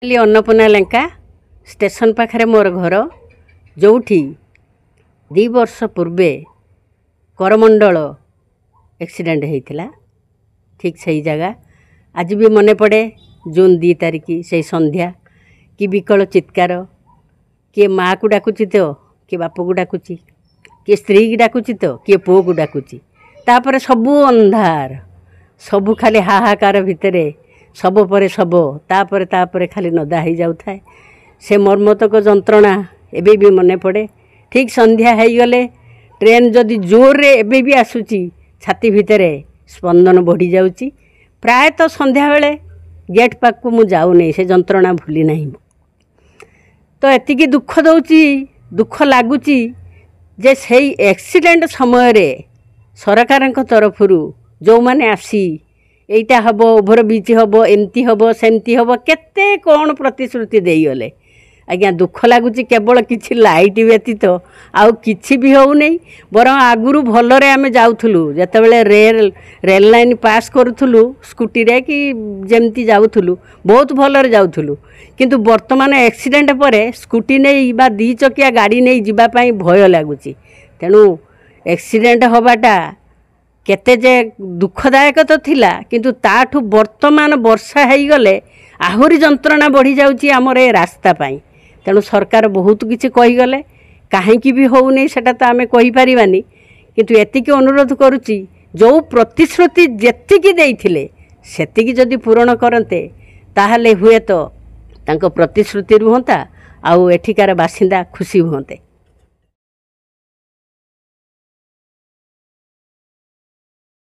Annapurna Lenka station पाखे मोर घर जो 2 वर्ष पूर्वे करमंडल एक्सीडेंट होता ठीक से जगह आज भी मन पड़े। जून 2 तारिख से संध्या कि विकल चित्कार किए माँ को डाकुची तो किए बाप को डाकुची किए स्त्री की डाकुची तो किए पुओ को डाकुची तापर सबू अंधार सबू खाली हाहाकार भितर सब पर सब तापर खाली नदा हो जाए से मर्मतक जंत्रणा एबे भी मन पड़े। ठीक संध्या हो गले ट्रेन जदि जोर रे एबे भी आसूची छाती भितर स्पंदन बढ़ी जाऊँगी प्रायतः संध्या बेले गेट पाक को मु जाऊ नहीं से जंत्रणा भूली नहीं तो एतिकी दुख दौची दुख लगुच जे से एक्सीडेंट समय रे सरकार तरफ जो मैंने आसी एटा हम ओभर ब्रिज हम एमती हम सेमती हम केते कौन प्रतिश्रुति देगले आज्ञा दुख लगुच केवल किसी लाइट व्यतीत आउ किछि भी हो नहीं बर आगुरु भलरे आमे जाउथुलु जेतेबेले रेल लाइन पास करूथुलु स्कूटी रे कि जेमती जाउथुलु बहुत भलरे जाउथुलु किंतु वर्तमान एक्सीडेंट पर स्कूटी नहीं बा 2 चकिया गाड़ी नहीं जीवा पई भय लगुच तेणु एक्सीडेंट होबाटा केते जे दुखदायक तो थिला किंतु ताठू वर्तमान वर्षा हो गले आहुरी जंत्रणा बढ़ी जाउची हमर ए रास्ता पाई तेणु सरकार बहुत किसी कहीगले कहीं भी हो नहीं सेटा तो आमे कहि परिबानी किंतु एतिकी अनुरोध करुची जो प्रतिश्रुति जेतिकी देइथिले सेतिकी जदि पूरण करते ताहले हुए तो तांको प्रतिश्रुति रुहंता आउ एठिकार बासिंदा खुशी हुंते।